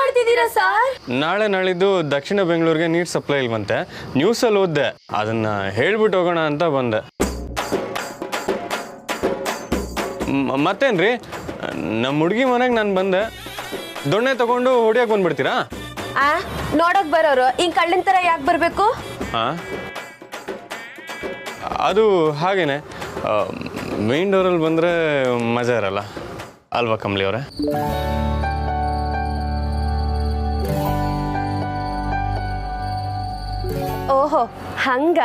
ಮಾಡ್ತಿದ್ದೀರಾ ಸರ್? ನಾಳೆ ನಾಳಿದ್ದು ದಕ್ಷಿಣ ಬೆಂಗಳೂರಿಗೆ ನೀರು ಸಪ್ಲೈ ಇಲ್ವಂತೆ. ನ್ಯೂಸಲ್ಲಿ ಓದ್ದೆ, ಅದನ್ನ ಹೇಳ್ಬಿಟ್ಟು ಹೋಗೋಣ ಅಂತ ಬಂದೆ. ಮತ್ತೇನ್ರಿ, ನಮ್ಮ ಹುಡುಗಿ ಮನೆಗೆ ನಾನು ಬಂದೆ. ದೊಣ್ಣೆ ತಗೊಂಡು ಹೊಡಿಯಕ್ಕೆ ಬಂದ್ಬಿಡ್ತೀರಾ? ನೋಡಕ್ ಬರೋರು ಹಿಂಗ್ ಕಳ್ಳಿನ ತರ ಯಾಕೆ ಬರ್ಬೇಕು? ಅದು ಹಾಗೇನೆ, ಮೇನ್ ಡೋರಲ್ಲಿ ಬಂದರೆ ಮಜಾ ಇರಲ್ಲ ಅಲ್ವಾ ಕಮಲಿ ಅವರೇ? ಓಹೋ ಹಂಗ.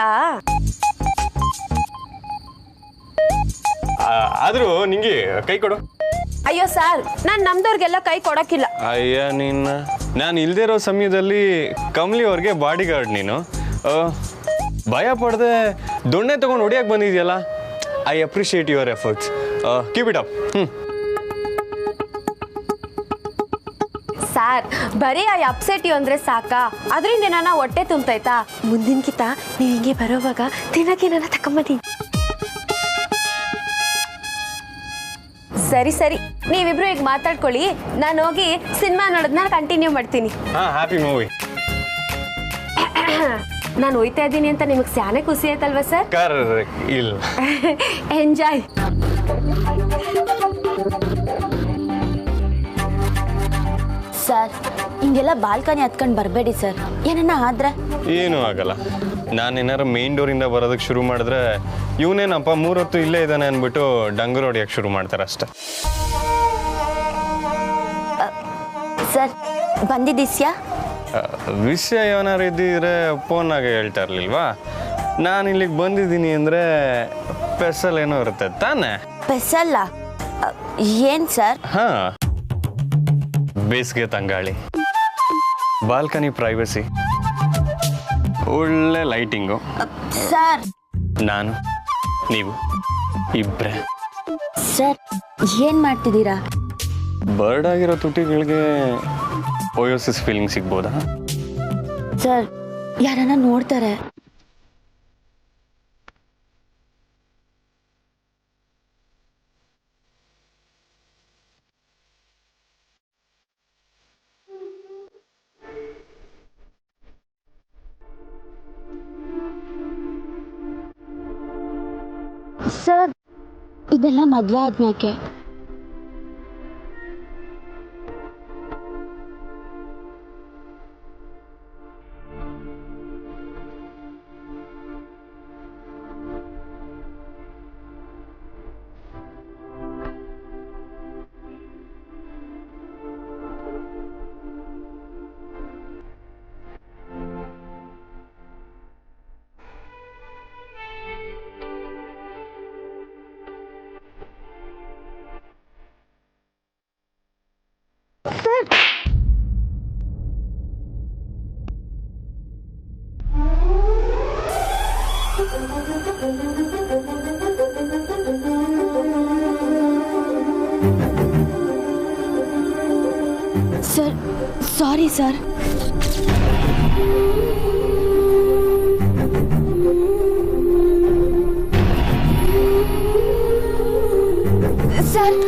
ಆದರೂ ನಿಂಗೆ ಕೈ ಕೊಡು. ಅಯ್ಯೋ ಸರ್, ನಾನು ನಮ್ದವ್ರಿಗೆಲ್ಲ ಕೈ ಕೊಡಕ್ಕಿಲ್ಲ. ಅಯ್ಯ ನಾನು ಇಲ್ದೇ ಇರೋ ಸಮಯದಲ್ಲಿ ಕಮಲಿ ಅವ್ರಿಗೆ ಬಾಡಿ ಗಾರ್ಡ್ ನೀನು. ಭಯ ಪಡದೆ ದೊಣ್ಣೆ ತಗೊಂಡು ಹೊಡಿಯಕ್ಕೆ ಬಂದಿದ್ಯಲ್ಲ. I appreciate your efforts. Keep it up. Sir, ಬರೀ ಆ ಅಪ್ಸೆಟ್ ಯು ಅಂದ್ರೆ ಸಾಕಾ? ಅದರಿಂದ ನನ್ನ ಹೊಟ್ಟೆ ತುಂಬ್ತೈತಾ? ಮುಂದಿನಕಿತ ನೀವು ಹಿಂಗೆ ಬರೋವಾಗ ತಿನ್ನಕ್ಕೆ ನನ್ನ ತಕೊಂಬನ್ನಿ. ಸರಿ ಸರಿ, ನೀವಿಬ್ರು ಈಗ ಮಾತಾಡ್ಕೊಳ್ಳಿ. ನಾನು ಹೋಗಿ ಸಿನಿಮಾ ನೋಡೋದನ್ನ ಕಂಟಿನ್ಯೂ ಮಾಡ್ತೀನಿ. Happy movie. ನಾನು ಹೋಯ್ತಾ ಇದ್ದೀನಿ ಅಂತ ನಿಮಗೆ ಸ್ಯಾನೆ ಖುಷಿ ಆಯ್ತಲ್ವಾ ಸರ್? ಇಲ್ಲ. ಎಂಜಾಯ್. ಸರ್, ಹಿಂಗೆಲ್ಲ ಬಾಲ್ಕನಿ ಹತ್ಕೊಂಡು ಬರಬೇಡಿ ಸರ್. ಏನನ್ನ ಆದ್ರೆ ಏನೂ ಆಗಲ್ಲ. ನಾನು ಏನಾರು ಮೇನ್ ಡೋರಿಂದ ಬರೋದಕ್ಕೆ ಶುರು ಮಾಡಿದ್ರೆ ಇವನೇನಪ್ಪ 3 ಹೊತ್ತು ಇಲ್ಲೇ ಇದ್ದಾನೆ ಅಂದ್ಬಿಟ್ಟು ಡಂಗೂರು ಹೊಡಿಯೋಕ್ಕೆ ಶುರು ಮಾಡ್ತಾರೆ ಅಷ್ಟೆ. ಸರ್, ಬಂದಿದ್ದೀಸ್ಯಾ? ವಿಷಯ ಏನಾರು ಇದ್ದಿದ್ರೆ ಫೋನಾಗ ಹೇಳ್ತಾ ಇರ್ಲಿಲ್ವಾ? ನಾನು ಇಲ್ಲಿಗೆ ಬಂದಿದ್ದೀನಿ ಅಂದರೆ ಸ್ಪೆಷಲ್ ಏನೋ ಇರುತ್ತೆ ತಾನೇ? ಸ್ಪೆಷಲ್ಲ? ಏನು ಸರ್? ಬೇಸಿಗೆ ತಂಗಾಳಿ, ಬಾಲ್ಕನಿ ಪ್ರೈವಸಿ, ಒಳ್ಳೆ ಲೈಟಿಂಗು, ಸರ್ ನಾನು ನೀವು ಇಬ್ಬರೇ. ಸರ್, ಏನು ಮಾಡ್ತಿದ್ದೀರಾ? ಬರ್ಡ್ ಆಗಿರೋ ತುಟಿಗಳಿಗೆ ಓಯೋಸಿಸ್ ಫೀಲಿಂಗ್ ಸಿಗ್ಬೋದಾ? ಸರ್, ಯಾರನ್ನ ನೋಡ್ತಾರೆ. ಸರ್, ಇದೆಲ್ಲ ಮದುವೆ ಆದ್ಮ್ಯಾಕೆ. Sir, sorry sir. ಸರ್,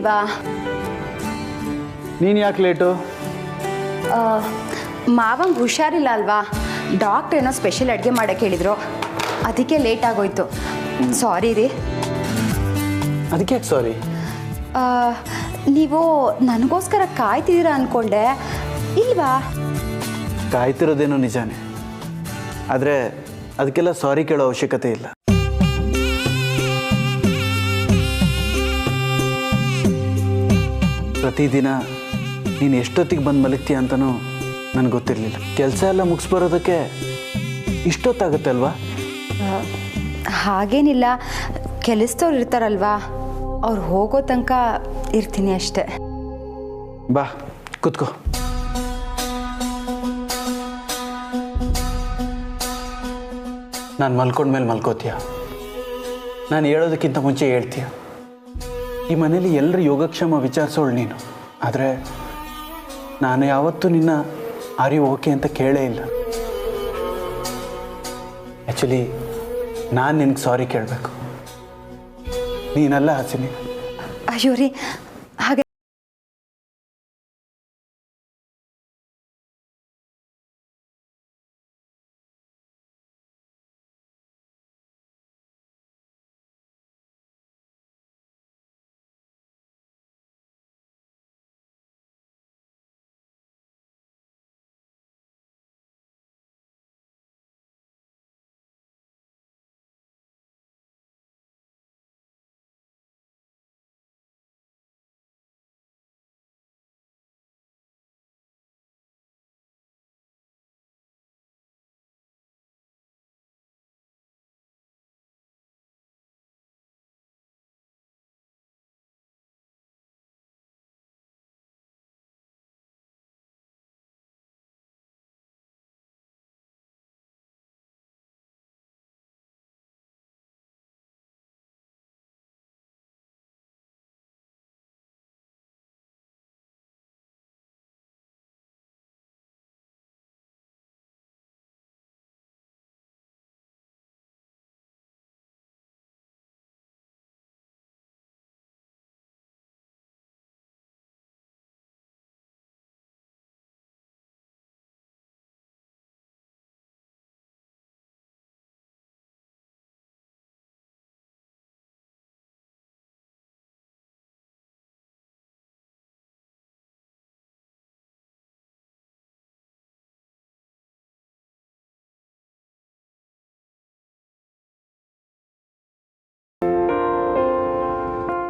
ಬಂದಿಲ್ವಾ? ನೀನು ಯಾಕೆ ಲೇಟು? ಮಾವಂಗೆ ಹುಷಾರಿಲ್ಲ ಅಲ್ವಾ, ಡಾಕ್ಟ್ರ್ ಏನೋ ಸ್ಪೆಷಲ್ ಅಡುಗೆ ಮಾಡೋಕ್ಕೆ ಹೇಳಿದ್ರು, ಅದಕ್ಕೆ ಲೇಟ್ ಆಗೋಯ್ತು. ಸಾರಿ ರೀ. ಅದಕ್ಕೆ ಯಾಕೆ ಸಾರಿ? ನೀವು ನನಗೋಸ್ಕರ ಕಾಯ್ತಿದ್ದೀರಾ ಅಂದ್ಕೊಂಡೆ, ಇಲ್ವಾ? ಕಾಯ್ತಿರೋದೇನೋ ನಿಜಾನೇ, ಆದರೆ ಅದಕ್ಕೆಲ್ಲ ಸಾರಿ ಕೇಳೋ ಅವಶ್ಯಕತೆ ಇಲ್ಲ. ಪ್ರತಿದಿನ ನೀನು ಎಷ್ಟೊತ್ತಿಗೆ ಬಂದು ಮಲಗ್ತೀಯ ಅಂತನೂ ನನಗೆ ಗೊತ್ತಿರಲಿಲ್ಲ. ಕೆಲಸ ಎಲ್ಲ ಮುಗಿಸ್ಬರೋದಕ್ಕೆ ಇಷ್ಟೊತ್ತಾಗುತ್ತೆ ಅಲ್ವಾ? ಹಾಗೇನಿಲ್ಲ, ಕೆಲಸದವ್ರು ಇರ್ತಾರಲ್ವಾ, ಅವ್ರು ಹೋಗೋ ತನಕ ಇರ್ತೀನಿ ಅಷ್ಟೆ. ಬಾ ಕೂತ್ಕೋ. ನಾನು ಮಲ್ಕೊಂಡ್ಮೇಲೆ ಮಲ್ಕೋತೀಯ, ನಾನು ಹೇಳೋದಕ್ಕಿಂತ ಮುಂಚೆ ಹೇಳ್ತೀಯ. ಈ ಮನೇಲಿ ಎಲ್ಲರ ಯೋಗಕ್ಷೇಮ ವಿಚಾರಿಸೋಳು ನೀನು, ಆದರೆ ನಾನು ಯಾವತ್ತೂ ನಿನ್ನ ಆರಿ ಓಕೆ ಅಂತ ಕೇಳೇ ಇಲ್ಲ. ಆ್ಯಕ್ಚುಲಿ ನಾನು ನಿನಗೆ ಸಾರಿ ಕೇಳಬೇಕು, ನೀನಲ್ಲ ಹಾಸಿನಿ. ಅಯ್ಯೋ ರೀ, ಹಾಗೆ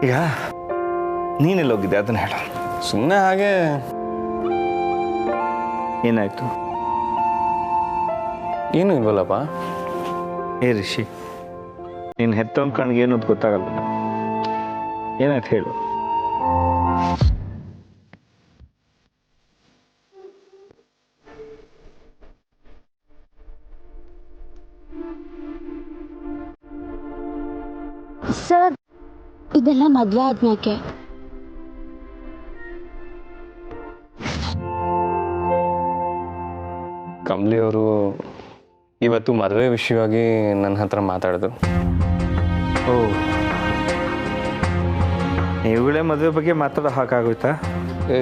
ಈಗ ನೀನೆಲ್ಲ ಹೋಗಿದ್ದೆ ಅದನ್ನ ಹೇಳ. ಸುಮ್ಮನೆ ಹಾಗೆ. ಏನಾಯ್ತು? ಏನೂ ಇಲ್ವಲ್ಲಪ್ಪ. ಏ ರಿಷಿ, ನೀನು ಹೆತ್ತವನ ಕಣ್ಗೆ ಏನದು ಗೊತ್ತಾಗಲ್ಲ. ಏನಾಯ್ತು ಹೇಳು. ಸರ್, ಇದೆಲ್ಲ ಮದುವೆ ಆದ್ಮ್ಯಾಕೆ. ಕಮಲಿ ಅವರು ಇವತ್ತು ಮದುವೆ ವಿಷಯವಾಗಿ ನನ್ನ ಹತ್ರ ಮಾತಾಡಿದ್ರು. ಓ, ನೀವುಗಳೇ ಮದುವೆ ಬಗ್ಗೆ ಮಾತಾಡೋ ಹಾಕಾಗೋಯ್ತಾ? ಏ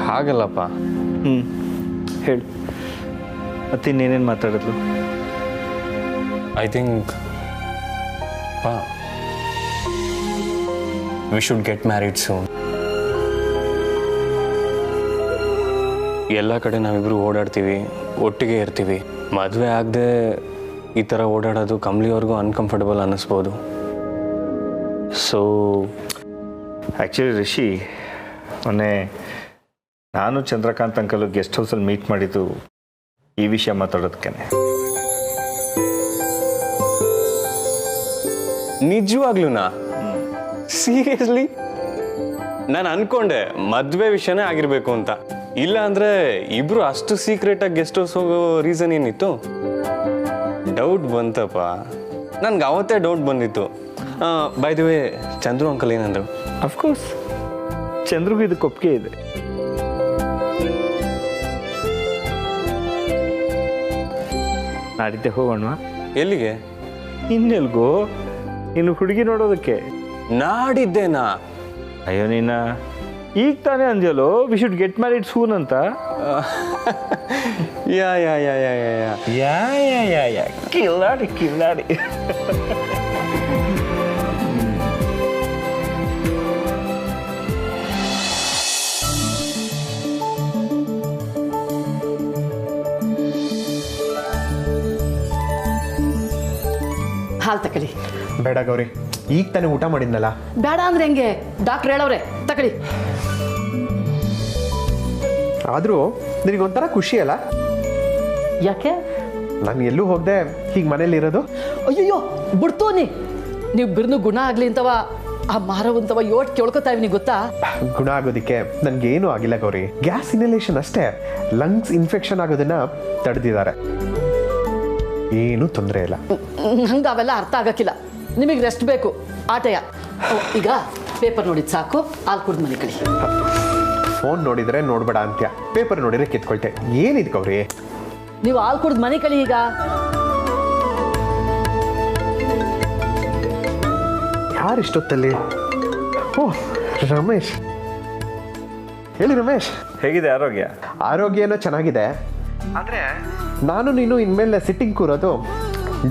ಹಾಗಲ್ಲಪ್ಪ. ಹೇಳು, ಮತ್ತೆ ಇನ್ನೇನೇನು ಮಾತಾಡಿದ್ರು? I think we should get married soon. ಎಲ್ಲ ಕಡೆ ನಾವಿಬ್ರು ಓಡಾಡ್ತೀವಿ, ಒಟ್ಟಿಗೆ ಇರ್ತೀವಿ. ಮದುವೆ ಆಗದೆ ಈ ಥರ ಓಡಾಡೋದು ಕಮಲಿಯವ್ರಿಗೂ ಅನ್ಕಂಫರ್ಟಬಲ್ ಅನ್ನಿಸ್ಬೋದು. ಸೊ ಆ್ಯಕ್ಚುಲಿ ರಿಷಿ, ಮೊನ್ನೆ ನಾನು ಚಂದ್ರಕಾಂತ್ ಅಂಕಲು ಗೆಸ್ಟ್ ಹೌಸಲ್ಲಿ ಮೀಟ್ ಮಾಡಿದ್ದು ಈ ವಿಷಯ ಮಾತಾಡೋದಕ್ಕೆ. ನಿಜವಾಗ್ಲೂನಾ? ಸೀರಿಯಸ್ಲಿ? ನಾನು ಅನ್ಕೊಂಡೆ ಮದುವೆ ವಿಷಯನೇ ಆಗಿರ್ಬೇಕು ಅಂತ. ಇಲ್ಲ ಅಂದ್ರೆ ಇಬ್ರು ಅಷ್ಟು ಸೀಕ್ರೆಟಾಗಿ ಗೆಸ್ಟ್ ಹೌಸ್ ಹೋಗೋ ರೀಸನ್ ಏನಿತ್ತು? ಡೌಟ್ ಬಂತಪ್ಪ, ನನ್ಗೆ ಅವತ್ತೇ ಡೌಟ್ ಬಂದಿತ್ತು. By the way, Chandru uncle ಏನಂದ್ರು? ಅಫ್ಕೋರ್ಸ್ ಚಂದ್ರಿಗೂ ಇದಕ್ಕೆ ಒಪ್ಪಿಗೆ ಇದೆ. ನಾಡಿದ್ದೆ ಹೋಗೋಣ. ಎಲ್ಲಿಗೆ? ಇನ್ನೆಲ್ಗೋ, ಇನ್ನು ಹುಡುಗಿ ನೋಡೋದಕ್ಕೆ. ನಾಡಿದ್ದೇನಾ? ಅಯ್ಯೋ ನೀನ ಈಗ ತಾನೇ ಅಂದ್ಯಲ್ಲೋ we should get married soon ಅಂತ. ಯಾ ಯಾ ಯಾ ಯಾ ಯಾ ಯಾ ಯಾ ಯಾ ಯಾ ಯಾ ಕಿಲ್ಲಾಡಿ ಕಿಲ್ಲಾಡಿ. ಹಾಲು ತಕಳಿ. ಬೇಡ ಗೌರಿ, ಈಗ ತಾನೇ ಊಟ ಮಾಡಿದ್ನಲ್ಲ. ಬೇಡ ಅಂದ್ರೆ ಹೆಂಗೆ? ಡಾಕ್ಟ್ರ್ ಹೇಳವ್ರೆ ತಕಳಿ. ಆದರೂ ನಿನಗೊಂಥರ ಖುಷಿ ಅಲ್ಲ? ಯಾಕೆ? ನಾನು ಎಲ್ಲೂ ಹೋಗದೆ ಹೀಗೆ ಮನೇಲಿ ಇರೋದು. ಅಯ್ಯಯ್ಯೋ ಬಿಡ್ತೋನಿ. ನೀವು ಬಿರ್ನು ಗುಣ ಆಗ್ಲಿ ಅಂತವ ಆ ಮಾರವಂತವ ಯೋಟ್ ಕೇಳ್ಕೊತಾ ಇವ್ನಿ ಗೊತ್ತಾ? ಗುಣ ಆಗೋದಕ್ಕೆ ನನಗೇನು ಆಗಿಲ್ಲ ಗೌರಿ. ಗ್ಯಾಸ್ ಇನ್ಹಲೇಷನ್ ಅಷ್ಟೇ. ಲಂಗ್ಸ್ ಇನ್ಫೆಕ್ಷನ್ ಆಗೋದನ್ನ ತಡೆದಿದ್ದಾರೆ. ಏನೂ ತೊಂದರೆ ಇಲ್ಲ. ನಂಗೆ ಅವೆಲ್ಲ ಅರ್ಥ ಆಗಕ್ಕಿಲ್ಲ. ನಿಮಗೆ ರೆಸ್ಟ್ ಬೇಕು ಆಟಯ. ಈಗ ಪೇಪರ್ ನೋಡಿದ್ ಸಾಕು, ಹಾಲು ಕುಡ್ದು ಮನೆ ಕಳಿ. ಫೋನ್ ನೋಡಿದರೆ ನೋಡ್ಬೇಡ ಅಂತ್ಯ, ಪೇಪರ್ ನೋಡಿದ್ರೆ ಕಿತ್ಕೊಳ್ತೆ. ಏನಿದ್ ಗೌರಿ? ನೀವು ಹಾಲು ಕುಡ್ದು ಮನೆ ಕಳಿ ಈಗ. ಯಾರಿಷ್ಟೊತ್ತಲ್ಲಿ? ಓಹ್ ರಮೇಶ್. ಹೇಳಿ ರಮೇಶ್. ಹೇಗಿದೆ ಆರೋಗ್ಯ? ಆರೋಗ್ಯ ಏನೋ ಚೆನ್ನಾಗಿದೆ. ಆದರೆ ನಾನು ನೀನು ಇನ್ಮೇಲೆ ಸಿಟ್ಟಿಂಗ್ ಕೂರೋದು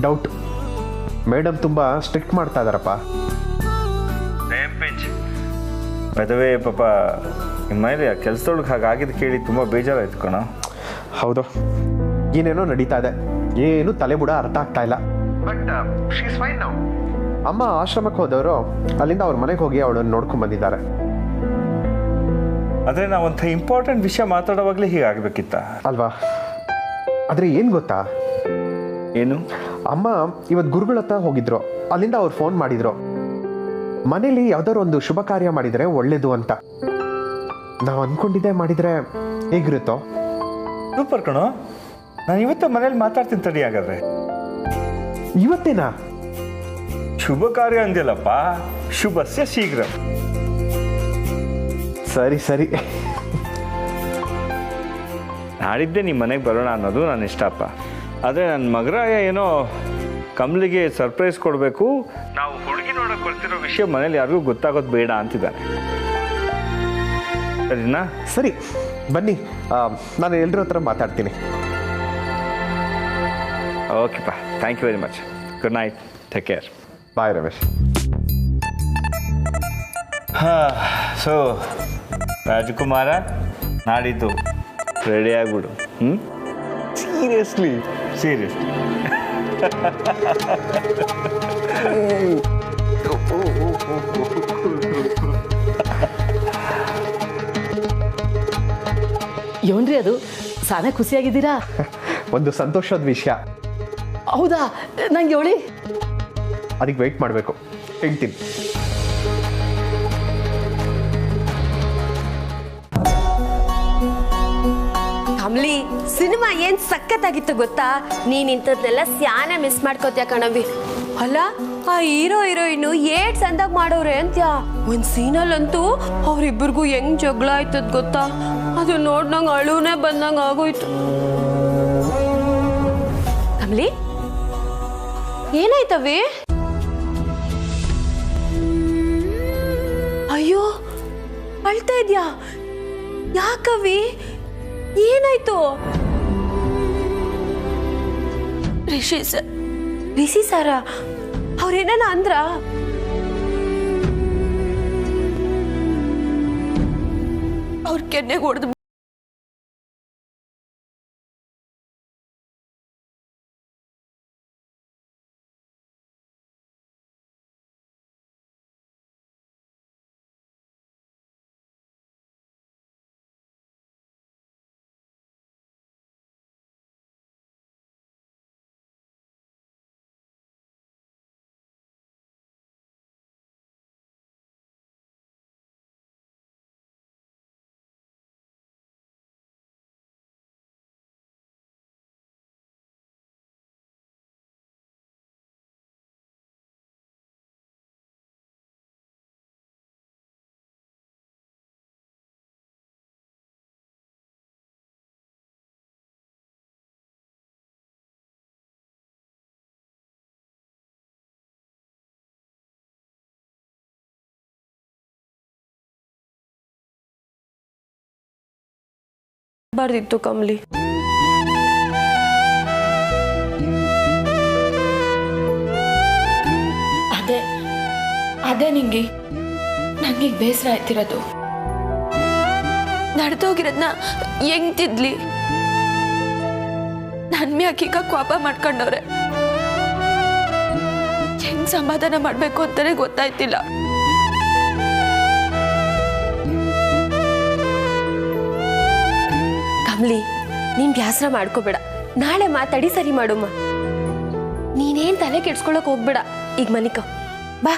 ಡೌಟ್. ಮೇಡಮ್ ತುಂಬ ಸ್ಟ್ರಿಕ್ಟ್ ಮಾಡ್ತಾ ಇದ್ದಾರಪ್ಪ. ಮದುವೆ ಪಾಪ ನಿಮ್ಮ ಮೇಲೆ ಕೆಲಸದೊಳಗೆ ಹಾಗಾಗಿದ್ದು ಕೇಳಿ ತುಂಬ ಬೇಜಾರಾಯ್ತು ಕಣ. ಹೌದು, ಏನೇನೋ ನಡೀತಾ ಇದೆ. ಏನು ತಲೆಬುಡ ಅರ್ಥ ಆಗ್ತಾ ಇಲ್ಲ. But she is fine now. ಅಮ್ಮ ಆಶ್ರಮಕ್ಕೆ ಹೋದವರು ಅಲ್ಲಿಂದ ಅವ್ರ ಮನೆಗೆ ಹೋಗಿ ಅವಳನ್ನು ನೋಡ್ಕೊಂಡು ಬಂದಿದ್ದಾರೆ. ಆದರೆ ನಾವಂಥ ಇಂಪಾರ್ಟೆಂಟ್ ವಿಷಯ ಮಾತಾಡೋವಾಗಲೇ ಹೀಗಾಗಬೇಕಿತ್ತ ಅಲ್ವಾ? ಆದರೆ ಏನು ಗೊತ್ತಾ, ಏನು? ಅಮ್ಮ ಇವತ್ತು ಗುರುಗಳ ಹತ್ರ ಹೋಗಿದ್ರು. ಅಲ್ಲಿಂದ ಅವ್ರು ಫೋನ್ ಮಾಡಿದ್ರು, ಮನೇಲಿ ಯಾವ್ದಾದ್ರು ಒಂದು ಶುಭ ಕಾರ್ಯ ಮಾಡಿದರೆ ಒಳ್ಳೇದು ಅಂತ. ನಾವು ಅಂದ್ಕೊಂಡಿದ್ದೆ ಮಾಡಿದರೆ ಹೇಗಿರುತ್ತೋ? ಸೂಪರ್ ಕಣೋ. ನಾನು ಇವತ್ತು ಮನೇಲಿ ಮಾತಾಡ್ತೀನಿ ತಡಿ. ಹಾಗಾದ್ರೆ ಇವತ್ತೇನಾ? ಶುಭ ಕಾರ್ಯ ಅಂದಿಲ್ಲಪ್ಪ, ಶುಭಸ್ಯ ಶೀಘ್ರ. ಸರಿ ಸರಿ. ನಾಡಿದ್ದೆ ನಿಮ್ಮ ಮನೆಗೆ ಬರೋಣ ಅನ್ನೋದು ನನ್ನ ಇಷ್ಟಪ್ಪ. ಆದರೆ ನನ್ನ ಮಗರಾಯ ಏನೋ ಕಮಲಿಗೆ ಸರ್ಪ್ರೈಸ್ ಕೊಡಬೇಕು, ನಾವು ಹುಡುಗಿ ನೋಡೋಕೆ ಬರ್ತಿರೋ ವಿಷಯ ಮನೇಲಿ ಯಾರಿಗೂ ಗೊತ್ತಾಗೋದು ಬೇಡ ಅಂತಿದ್ದಾನೆ. ಸರಿನಾ? ಸರಿ ಬನ್ನಿ, ನಾನು ಎಲ್ಲರ ಹತ್ರ ಮಾತಾಡ್ತೀನಿ. ಓಕೆಪ್ಪ, thank you very much. Good night, take care. Bye Ramesh. So ರಾಜಕುಮಾರ, ನಾಡಿದ್ದು ರೆಡಿ ಆಗ್ಬಿಡು. ಸೀರಿಯಸ್ಲಿ? ಸೀರಿಯಸ್ಲಿ. ಏನ್ರಿ ಅದು ಸಾನೆ ಖುಷಿಯಾಗಿದ್ದೀರಾ? ಒಂದು ಸಂತೋಷದ ವಿಷಯ. ಹೌದಾ? ನಂಗೆ ಹೇಳಿ. ಅದಕ್ಕೆ ವೆಯ್ಟ್ ಮಾಡಬೇಕು, ಹೇಳ್ತೀನಿ. ಕಮ್ಲಿ, ಸಿನಿಮಾ ಏನ್ ಸಖತ್ತಾಗಿತ್ತು ಗೊತ್ತಾ? ನೀನ್ ಇಂಥದ್ನೆಲ್ಲ ಸ್ಯಾನೆ ಮಿಸ್ ಮಾಡ್ಕೋತ್ಯಾ ಕಣವಿ. ಅಲ್ಲ, ಆ ಹೀರೋ ಹೀರೋಯಿನ್ ಏಟ್ ಸಂದಾಗ ಮಾಡೋರೆ ಅಂತ್ಯ. ಒಂದ್ ಸೀನಲ್ಲಂತೂ ಅವ್ರಿಬ್ಬರಿಗೂ ಹೆಂಗ್ ಜಗಳ ಆಯ್ತದ ಗೊತ್ತಾ? ಅದು ನೋಡ್ ನಂಗೆ ಅಳುನೇ ಬಂದಂಗ ಆಗೋಯ್ತು. ಕಮ್ಲಿ, ಏನಾಯ್ತವಿ? ಅಯ್ಯೋ, ಅಳ್ತಾ ಇದ್ಯಾ? ಯಾಕವಿ? ಏನಾಯ್ತು? ರಿಷಿ ಸರ ಅವ್ರೇನ ಅಂದ್ರ? ಅವ್ರ ಕೆನ್ನೆಗೆ ಹೊಡೆದು ಬರ್ದಿತ್ತು ಕಮಲಿ. ಅದೇ ನಂಗೆ ಬೇಸರ ಆಯ್ತಿರೋದು. ನಡೆದೋಗಿರೋದನ್ನ ಹೆಂಗ್ ತಿದ್ಲಿ? ನನ್ ಮ್ಯಾಕೀಗ ಕೋಪ ಮಾಡ್ಕೊಂಡವ್ರೆ. ಹೆಂಗ್ ಸಮಾಧಾನ ಮಾಡ್ಬೇಕು ಅಂತಾನೆ ಗೊತ್ತಾಯ್ತಿಲ್ಲ. ಕಮಲಿ, ನೀನ್ ಬ್ಯಾಸರ ಮಾಡ್ಕೋಬೇಡ, ನಾಳೆ ಮಾತಾಡಿ ಸರಿ ಮಾಡುಮ್ಮ. ನೀನೇನ್ ತಲೆ ಕೆಡ್ಸ್ಕೊಳಕ್ ಹೋಗ್ಬೇಡ. ಈಗ ಮನಿಕ ಬಾ.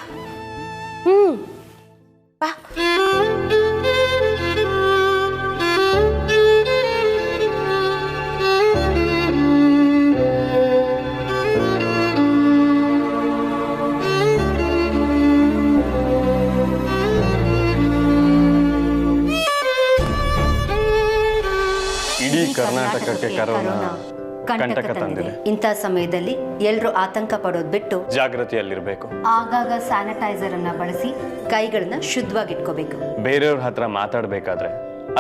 ಬಾ. ಇಡೀ ಕರ್ನಾಟಕಕ್ಕೆ ಕರೋನಾ ಕಂಟಕ ತಂದಿದೆ. ಇಂಥ ಸಮಯದಲ್ಲಿ ಎಲ್ಲರೂ ಆತಂಕ ಪಡೋದು ಬಿಟ್ಟು ಜಾಗೃತಿಯಲ್ಲಿರಬೇಕು. ಆಗಾಗ ಸ್ಯಾನಿಟೈಸರ್ ಅನ್ನ ಬಳಸಿ ಕೈಗಳನ್ನ ಶುದ್ಧವಾಗಿಟ್ಕೋಬೇಕು. ಬೇರೆಯವ್ರ ಹತ್ರ ಮಾತಾಡ್ಬೇಕಾದ್ರೆ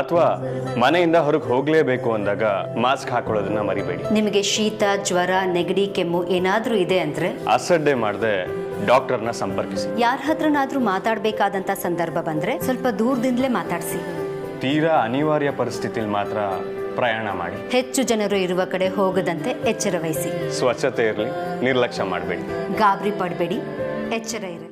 ಅಥವಾ ಮನೆಯಿಂದ ಹೊರಗೆ ಹೋಗ್ಲೇಬೇಕು ಅಂದಾಗ ಮಾಸ್ಕ್ ಹಾಕೊಳ್ಳೋದನ್ನ ಮರಿಬೇಡಿ. ನಿಮಗೆ ಶೀತ, ಜ್ವರ, ನೆಗಡಿ, ಕೆಮ್ಮು ಏನಾದ್ರೂ ಇದೆ ಅಂದ್ರೆ ಅಸಡ್ಡೆ ಮಾಡದೆ ಡಾಕ್ಟರ್ನ ಸಂಪರ್ಕಿಸಿ. ಯಾರ ಹತ್ರನಾದ್ರೂ ಮಾತಾಡ್ಬೇಕಾದಂತ ಸಂದರ್ಭ ಬಂದ್ರೆ ಸ್ವಲ್ಪ ದೂರದಿಂದಲೇ ಮಾತಾಡಿಸಿ. ತೀರಾ ಅನಿವಾರ್ಯ ಪರಿಸ್ಥಿತಿಲಿ ಮಾತ್ರ ಪ್ರಯಾಣ ಮಾಡಿ. ಹೆಚ್ಚು ಜನರು ಇರುವ ಕಡೆ ಹೋಗದಂತೆ ಎಚ್ಚರ ವಹಿಸಿ. ಸ್ವಚ್ಛತೆ ಇರಲಿ, ನಿರ್ಲಕ್ಷ್ಯ ಮಾಡಬೇಡಿ. ಗಾಬರಿ ಪಡಬೇಡಿ, ಎಚ್ಚರ ಇರಲಿ.